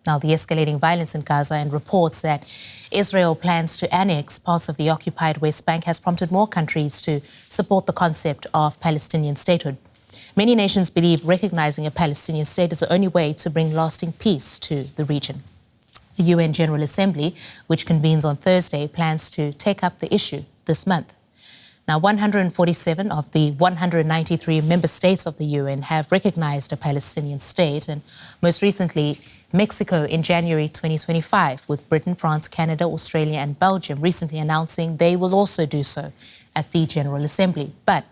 Now, the escalating violence in Gaza and reports that Israel plans to annex parts of the occupied West Bank has prompted more countries to support the concept of Palestinian statehood. Many nations believe recognizing a Palestinian state is the only way to bring lasting peace to the region. The UN General Assembly, which convenes on Thursday, plans to take up the issue this month. Now, 147 of the 193 member states of the UN have recognized a Palestinian state, and most recently, Mexico in January 2025, with Britain, France, Canada, Australia and Belgium recently announcing they will also do so at the General Assembly. But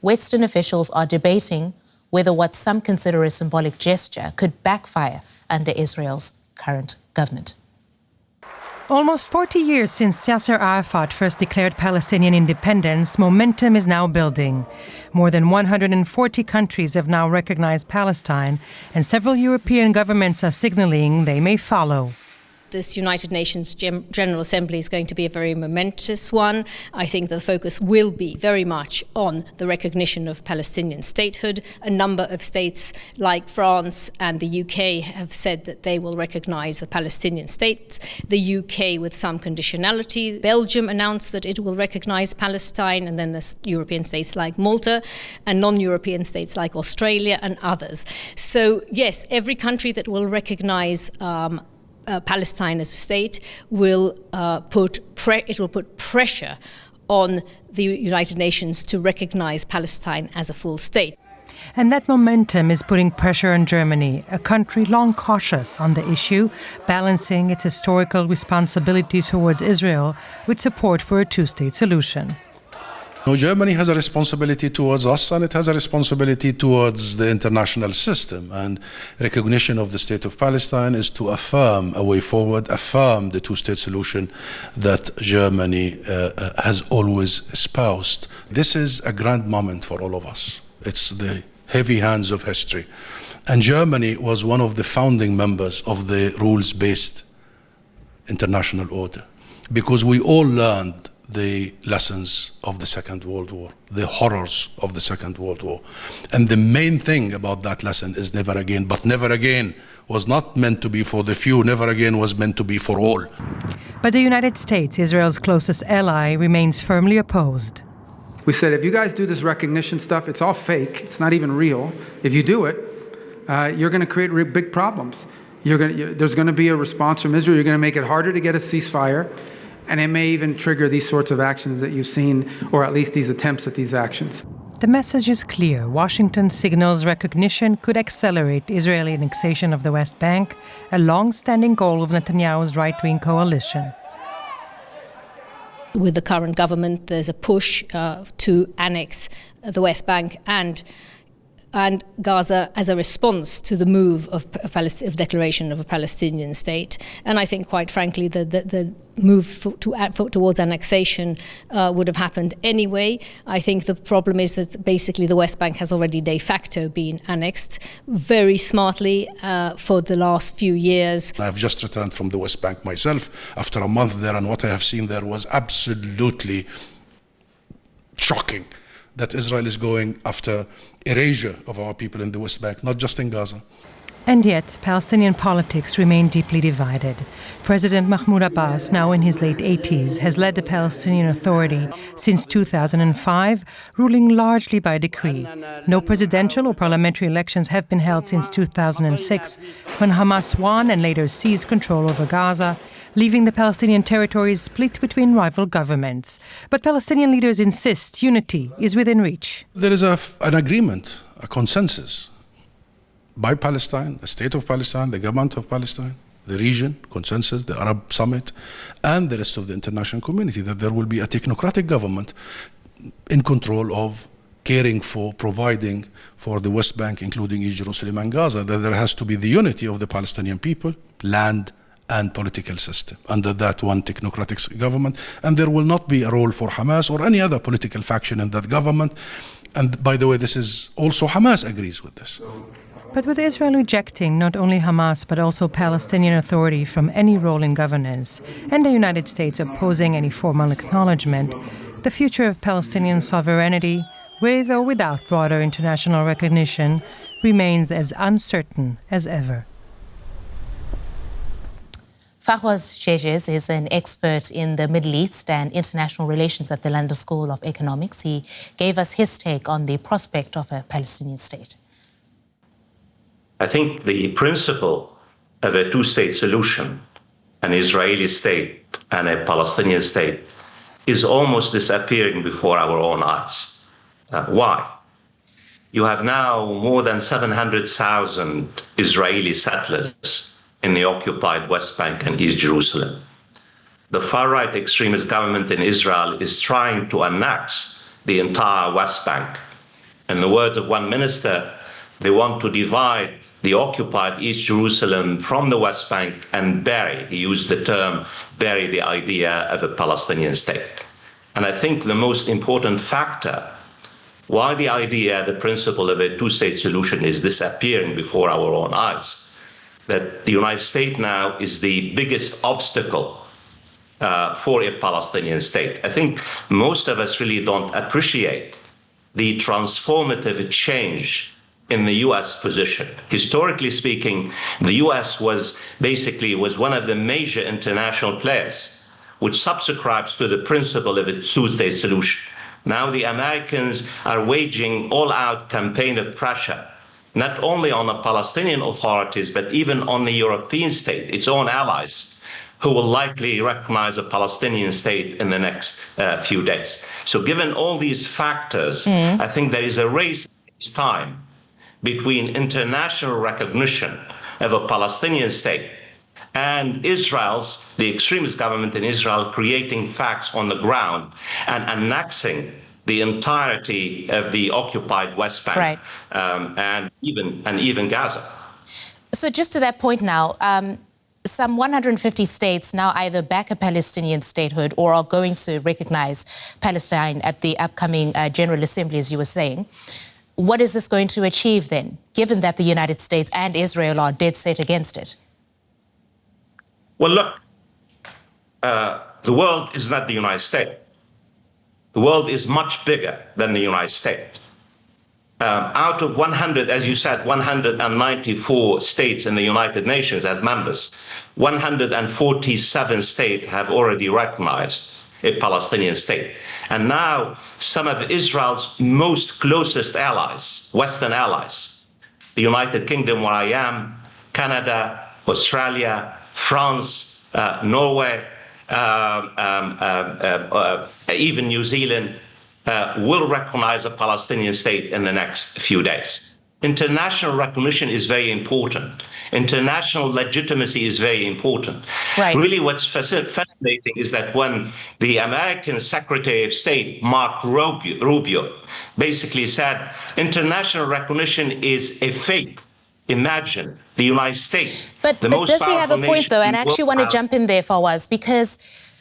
Western officials are debating whether what some consider a symbolic gesture could backfire under Israel's current government. Almost 40 years since Yasser Arafat first declared Palestinian independence, momentum is now building. More than 140 countries have now recognized Palestine, and several European governments are signaling they may follow. This United Nations General Assembly is going to be a very momentous one. I think the focus will be very much on the recognition of Palestinian statehood. A number of states like France and the UK have said that they will recognize the Palestinian state. The UK with some conditionality. Belgium announced that it will recognize Palestine, and then there's European states like Malta and non-European states like Australia and others. So yes, every country that will recognize Palestine as a state will put pressure on the United Nations to recognize Palestine as a full state. And that momentum is putting pressure on Germany, a country long cautious on the issue, balancing its historical responsibility towards Israel with support for a two-state solution. No, Germany has a responsibility towards us, and it has a responsibility towards the international system. And recognition of the state of Palestine is to affirm a way forward, affirm the two-state solution that Germany has always espoused. This is a grand moment for all of us. It's the heavy hands of history. And Germany was one of the founding members of the rules-based international order, because we all learned the lessons of the Second World War, the horrors of the Second World War. And the main thing about that lesson is never again. But never again was not meant to be for the few, never again was meant to be for all. But the United States, Israel's closest ally, remains firmly opposed. We said, if you guys do this recognition stuff, it's all fake, it's not even real. If you do it, you're going to create big problems. There's going to be a response from Israel. You're going to make it harder to get a ceasefire. And it may even trigger these sorts of actions that you've seen, or at least these attempts at these actions. The message is clear. Washington signals recognition could accelerate Israeli annexation of the West Bank, a long-standing goal of Netanyahu's right-wing coalition. With the current government, there's a push to annex the West Bank and Gaza as a response to the move of declaration of a Palestinian state. And I think, quite frankly, the move towards annexation would have happened anyway. I think the problem is that basically the West Bank has already de facto been annexed very smartly for the last few years. I've just returned from the West Bank myself after a month there, and what I have seen there was absolutely shocking. That Israel is going after erasure of our people in the West Bank, not just in Gaza. And yet, Palestinian politics remain deeply divided. President Mahmoud Abbas, now in his late 80s, has led the Palestinian Authority since 2005, ruling largely by decree. No presidential or parliamentary elections have been held since 2006, when Hamas won and later seized control over Gaza, leaving the Palestinian territories split between rival governments. But Palestinian leaders insist unity is within reach. There is an agreement, a consensus by Palestine, the state of Palestine, the government of Palestine, the region, consensus, the Arab Summit, and the rest of the international community, that there will be a technocratic government in control of caring for, providing for the West Bank, including East Jerusalem and Gaza, that there has to be the unity of the Palestinian people, land, and political system under that one technocratic government. And there will not be a role for Hamas or any other political faction in that government. And by the way, this is also Hamas agrees with this. But with Israel rejecting not only Hamas but also Palestinian Authority from any role in governance, and the United States opposing any formal acknowledgement, the future of Palestinian sovereignty, with or without broader international recognition, remains as uncertain as ever. Fawaz Shejez is an expert in the Middle East and international relations at the London School of Economics. He gave us his take on the prospect of a Palestinian state. I think the principle of a two-state solution, an Israeli state and a Palestinian state, is almost disappearing before our own eyes. Why? You have now more than 700,000 Israeli settlers in the occupied West Bank and East Jerusalem. The far-right extremist government in Israel is trying to annex the entire West Bank. In the words of one minister, they want to divide the occupied East Jerusalem from the West Bank and bury, he used the term, bury the idea of a Palestinian state. And I think the most important factor why the idea, the principle of a two-state solution is disappearing before our own eyes, that the United States now is the biggest obstacle for a Palestinian state. I think most of us really don't appreciate the transformative change in the U.S. position. Historically speaking, the U.S. was one of the major international players which subscribes to the principle of a two-state solution. Now the Americans are waging all-out campaign of pressure, not only on the Palestinian authorities, but even on the European state, its own allies, who will likely recognize a Palestinian state in the next few days. So given all these factors, I think there is a race this time between international recognition of a Palestinian state and the extremist government in Israel, creating facts on the ground and annexing the entirety of the occupied West Bank, right. and even Gaza. So just to that point now, some 150 states now either back a Palestinian statehood or are going to recognize Palestine at the upcoming General Assembly, as you were saying. What is this going to achieve then, given that the United States and Israel are dead set against it? Well, look, the world is not the United States. The world is much bigger than the United States. Out of 100, as you said, 194 states in the United Nations as members, 147 states have already recognized a Palestinian state. And now some of Israel's most closest allies, Western allies, the United Kingdom, where I am, Canada, Australia, France, Norway, even New Zealand, will recognize a Palestinian state in the next few days. International recognition is very important. International legitimacy is very important. Right. Really, what's fascinating is that when the American Secretary of State, Mark Rubio, basically said, international recognition is a fake. Imagine the United States. But does he have a point, though? And I actually want to jump in there, Fawaz, because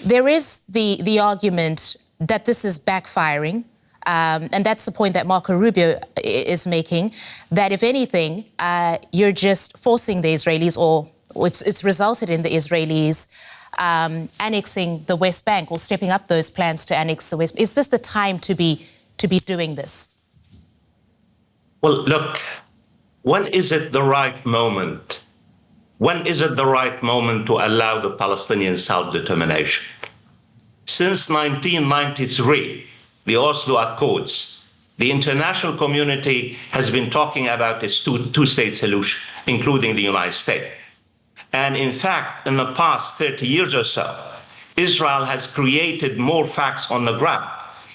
there is the argument that this is backfiring. And that's the point that Marco Rubio is making, that if anything, you're just forcing the Israelis, or it's resulted in the Israelis annexing the West Bank or stepping up those plans to annex the West Bank. Is this the time to be doing this? Well, look, when is it the right moment? When is it the right moment to allow the Palestinian self-determination? Since 1993, the Oslo Accords, the international community has been talking about a two-state solution, including the United States. And in fact, in the past 30 years or so, Israel has created more facts on the ground.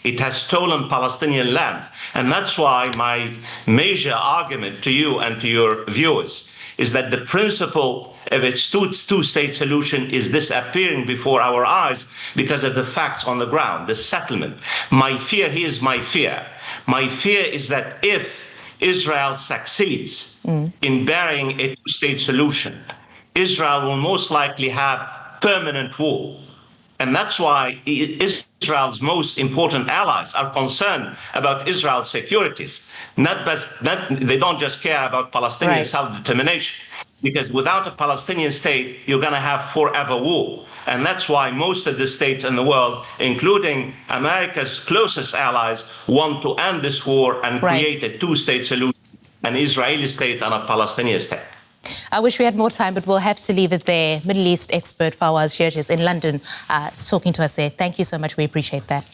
It has stolen Palestinian land. And that's why my major argument to you and to your viewers is that the principle of its two-state solution is disappearing before our eyes because of the facts on the ground, the settlement. Here's my fear. My fear is that if Israel succeeds in burying a two-state solution, Israel will most likely have permanent war. And that's why Israel's most important allies are concerned about Israel's securities. They don't just care about Palestinian self-determination, because without a Palestinian state, you're going to have forever war. And that's why most of the states in the world, including America's closest allies, want to end this war and create a two-state solution, an Israeli state and a Palestinian state. I wish we had more time, but we'll have to leave it there. Middle East expert Fawaz Gerges in London talking to us there. Thank you so much. We appreciate that.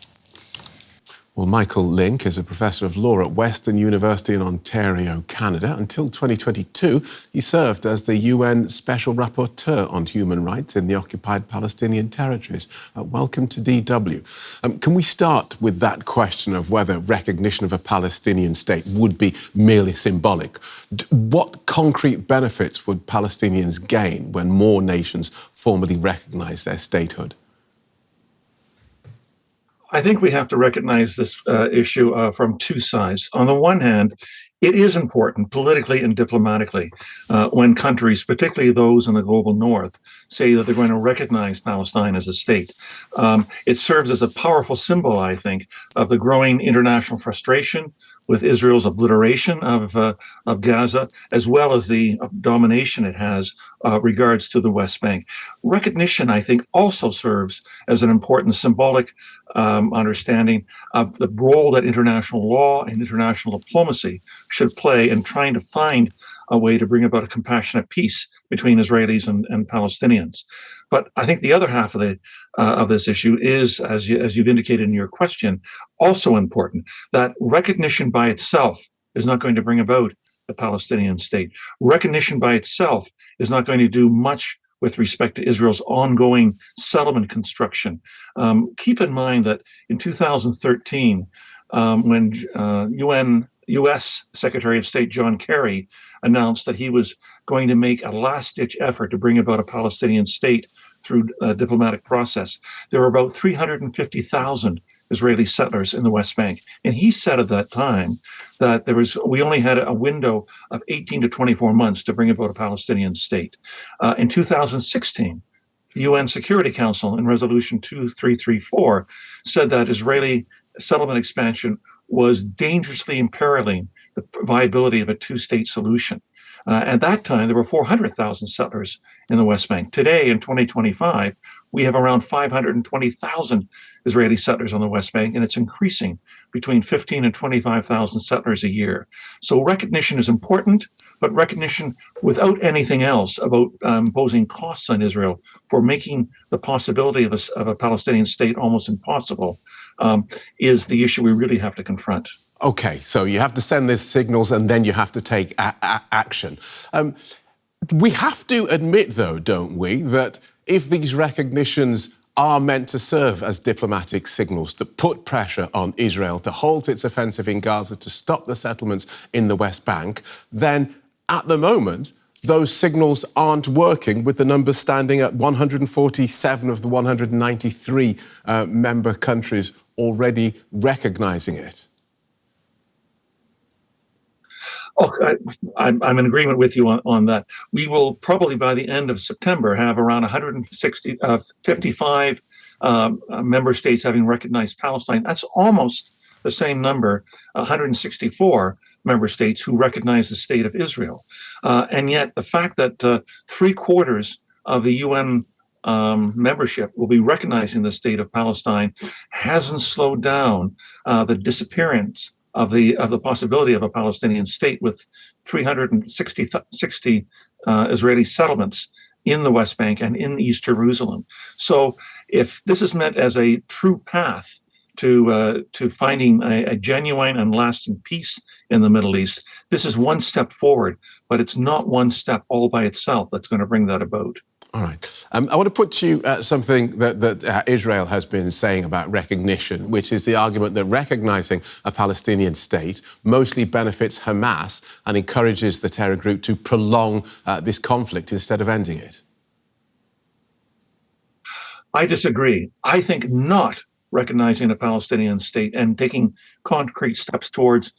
Well, Michael Link is a professor of law at Western University in Ontario, Canada. Until 2022, he served as the UN Special Rapporteur on Human Rights in the occupied Palestinian territories. Welcome to DW. Can we start with that question of whether recognition of a Palestinian state would be merely symbolic? What concrete benefits would Palestinians gain when more nations formally recognise their statehood? I think we have to recognize this issue from two sides. On the one hand, it is important politically and diplomatically when countries, particularly those in the global north, say that they're going to recognize Palestine as a state. It serves as a powerful symbol, I think, of the growing international frustration with Israel's obliteration of Gaza, as well as the domination it has regards to the West Bank. Recognition, I think, also serves as an important symbolic understanding of the role that international law and international diplomacy should play in trying to find a way to bring about a compassionate peace between Israelis and Palestinians. But I think the other half of this issue is, as you've indicated in your question, also important, that recognition by itself is not going to bring about a Palestinian state. Recognition by itself is not going to do much with respect to Israel's ongoing settlement construction. Keep in mind that in 2013, when U.S. Secretary of State John Kerry announced that he was going to make a last-ditch effort to bring about a Palestinian state through a diplomatic process, there were about 350,000 Israeli settlers in the West Bank. And he said at that time that we only had a window of 18 to 24 months to bring about a Palestinian state. In 2016, the UN Security Council in Resolution 2334 said that Israeli settlement expansion was dangerously imperiling the viability of a two-state solution. At that time, there were 400,000 settlers in the West Bank. Today, in 2025, we have around 520,000 Israeli settlers on the West Bank, and it's increasing between 15 and 25,000 settlers a year. So recognition is important, but recognition without anything else about imposing costs on Israel for making the possibility of a Palestinian state almost impossible is the issue we really have to confront. OK, so you have to send these signals and then you have to take action. We have to admit, though, don't we, that if these recognitions are meant to serve as diplomatic signals to put pressure on Israel to halt its offensive in Gaza, to stop the settlements in the West Bank, then at the moment, those signals aren't working, with the numbers standing at 147 of the 193 member countries already recognizing it. Oh, I'm in agreement with you on that. We will probably by the end of September have around 55 member states having recognized Palestine. That's almost the same number, 164 member states who recognize the state of Israel. And yet the fact that 3/4 of the UN membership will be recognizing the state of Palestine hasn't slowed down the disappearance of the possibility of a Palestinian state, with 360 Israeli settlements in the West Bank and in East Jerusalem. So if this is meant as a true path to finding a genuine and lasting peace in the Middle East, this is one step forward, but it's not one step all by itself that's going to bring that about. All right. I want to put to you something that Israel has been saying about recognition, which is the argument that recognizing a Palestinian state mostly benefits Hamas and encourages the terror group to prolong this conflict instead of ending it. I disagree. I think not recognizing a Palestinian state and taking concrete steps towards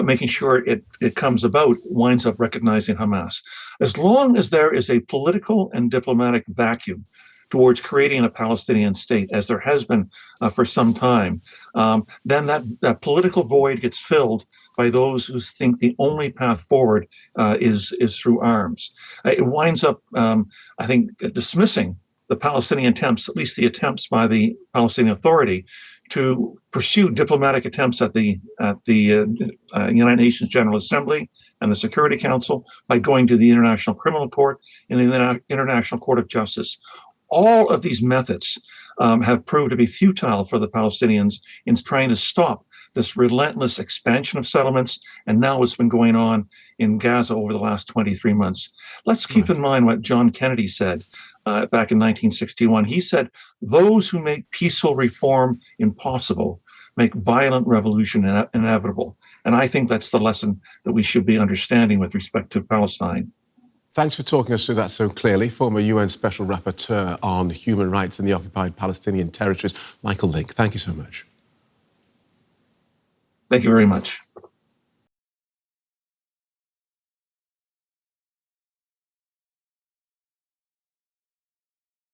making sure it comes about winds up recognizing Hamas. As long as there is a political and diplomatic vacuum towards creating a Palestinian state, as there has been for some time, then that political void gets filled by those who think the only path forward is through arms. It winds up, I think, dismissing the Palestinian attempts, at least the attempts by the Palestinian Authority, to pursue diplomatic attempts at the United Nations General Assembly and the Security Council by going to the International Criminal Court and the International Court of Justice. All of these methods have proved to be futile for the Palestinians in trying to stop this relentless expansion of settlements, and now what's been going on in Gaza over the last 23 months. Let's keep in mind what John Kennedy said back in 1961. He said, "Those who make peaceful reform impossible make violent revolution inevitable." And I think that's the lesson that we should be understanding with respect to Palestine. Thanks for talking us through that so clearly. Former UN Special Rapporteur on Human Rights in the occupied Palestinian territories, Michael Link. Thank you so much. Thank you very much.